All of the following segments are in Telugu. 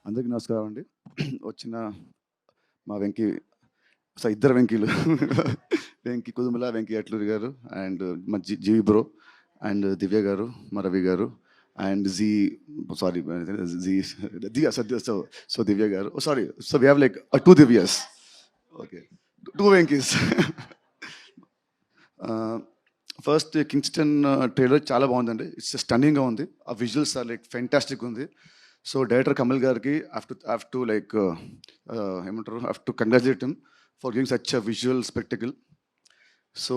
అందరికీ నమస్కారం అండి. వచ్చిన మా వెంకీ ఇద్దరు వెంకీలు వెంకీ కుదుమల, వెంకీ అట్లూరి గారు అండ్ మా జీవి బ్రో అండ్ దివ్య గారు, మా రవి గారు and so Divya garu. So we have like 2 Divyas. Okay, 2 Venkys. First Kingston trailer చాలా బాగుందండి. ఇట్స్ స్టన్నింగ్గా ఉంది. ఆ విజువల్స్ ఆర్ లైక్ ఫెంటాస్టిక్ ఉంది. సో డైరెక్టర్ కమల్ గారికి have to congratulate him for giving such a visual spectacle. So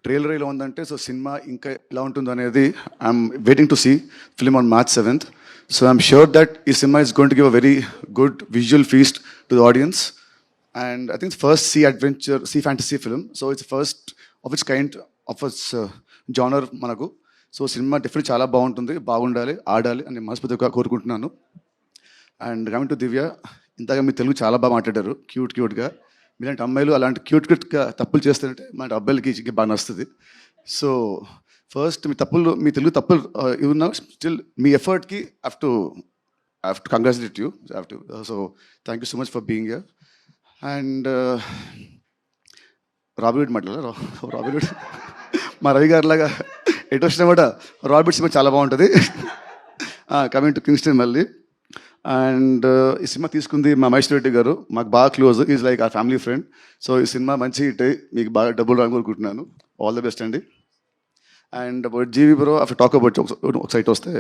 trailer ఇలా ఉందంటే సో సినిమా ఇంకా ఎలా ఉంటుందో అనేది I'm waiting to see film on March 7th. So I'm sure that ఈ సినిమా is going to give a very good visual feast to the audience. And I think first sea fantasy film. So it's first of its kind of its genre manaku. So cinema definitely చాలా బాగుంటుంది, బాగుండాలి, ఆడాలి అని మనస్ఫూర్తిగా కోరుకుంటున్నాను. అండ్ కమింగ్ టు దివ్య, ఇంతగా మీ తెలుగు చాలా బాగా మాట్లాడారు, క్యూట్గా. మీలాంటి అమ్మాయిలు అలాంటి క్యూట్గా తప్పులు చేస్తుంటే మన అబ్బాయిలకి బాగా నచ్చుతుంది. సో ఫస్ట్ మీ తెలుగు తప్పులు ఇవి స్టిల్ మీ ఎఫర్ట్కి have to congratulate you. So thank you so much for being here. And rabbit మాట్లాడారు. రాబిట్ మా రవి గారి లాగా ఎటు వచ్చినా కూడా రాబిట్ సినిమా చాలా బాగుంటుంది. కమింగ్ టు కింగ్స్టన్ మళ్ళీ. అండ్ ఈ సినిమా తీసుకుంది మా మహేష్ రెడ్డి గారు, మాకు బాగా close, is like a family friend. So ఈ సినిమా మంచి హిట్ అయ్యి మీకు బాగా డబ్బులు రాని కోరుకుంటున్నాను. ఆల్ ద బెస్ట్ అండి. And about GV bro, after talk about ఒక సైట్ వస్తే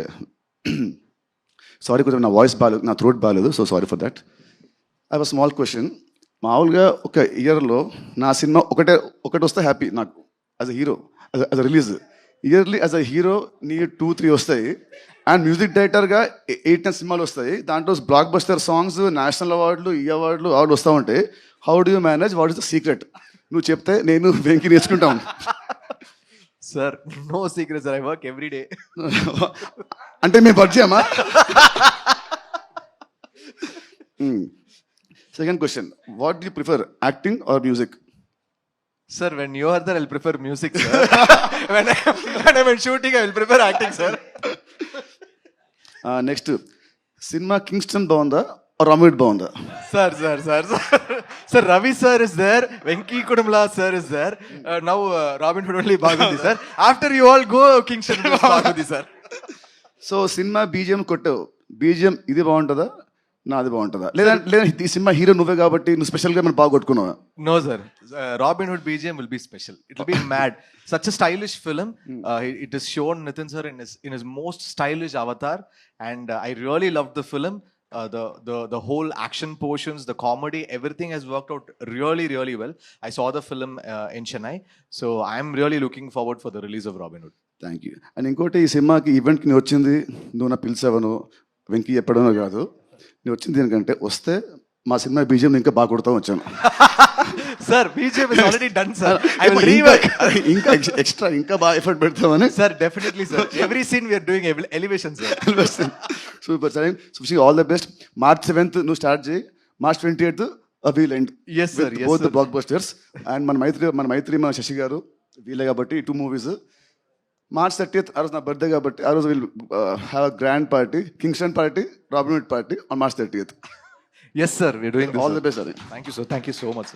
సారీ, కొంచెం నా వాయిస్ బాగాలేదు, నా థ్రోట్ బాగాలేదు, so sorry for that. I have a small question. మామూలుగా ఒక ఇయర్లో నా సినిమా ఒకటి వస్తే హ్యాపీ నాకు as a hero, as a release. Yearly as a hero నీ 2-3 వస్తాయి. అండ్ మ్యూజిక్ డైరెక్టర్గా 8-10 సినిమాలు వస్తాయి. దాంట్లో బ్లాక్ బస్టర్ సాంగ్స్, నేషనల్ అవార్డులు, ఈ అవార్డులు వస్తూ ఉంటాయి. How do you manage? What is the secret? నువ్వు చెప్తే నేను వెంకి నేర్చుకుంటాం. Sir no secret sir, I work every day. అంటే మేము పరిచయమా? Second question, what do you prefer, acting or music? Sir, when you are there, I'll prefer music, sir. when I'm in shooting, I will prefer acting, sir. Next, cinema Kingston బాగుందా or Ramit బాగుందా? Sir, Ravi sir is there, Venki Kudumla sir is there. Now Robin Hood only బాగుంది, sir. After you all go, Kingston బాగుంది, sir. సో సినిమా బీజిఎం కొట్టావు, బీజిఎం ఇది బాగుంటుందా, నాది బాగుంటుందా? లేదా ఈ సినిమా హీరో నువ్వే కాబట్టి నువ్వు స్పెషల్గా మనం బాగా కొట్టుకున్నావా? No sir, Robin Hood BGM will be special. It will be mad. Such a stylish film. It is shown Nitin sir in his most stylish avatar, and I really loved the film. The whole action portions, the comedy, everything has worked out really well. I saw the film in Chennai, so I am really looking forward for the release of Robin Hood. Thank you. And ఇంకోటి, ఈ సినిమాకి ఈవెంట్కి నేను వచ్చింది, నువ్వు నా పిలిచావను, వెంకీ చెప్పడమో కాదు, నేను వచ్చింది దీనికంటే వస్తే మా సినిమా బీజిఎం ఇంకా బాగా కొడతాం వచ్చాను. Sir, BGM is already done, sir. I will rework. ఇంకా ఎక్స్ట్రా ఇంకా బాగా ఎఫర్ట్ పెడతామని. Sir, definitely, sir. Every scene we are doing elevation, sir. Super sir. So wishing all the best. March 7th నువ్వు స్టార్ట్ చేయి, March 28th wheel end. Yes, sir. Yes, both sir. Black busters. And మన మైత్రి మన శశి గారు వీలే కాబట్టి 2 మూవీస్. March 30th ఆ రోజు నా బర్త్డే కాబట్టి ఆ రోజు will have a grand party, Kingston party, robin hood party on March 30th. Yes, sir. We are doing this. All the best, sir. Thank you, sir. Thank you so much, sir.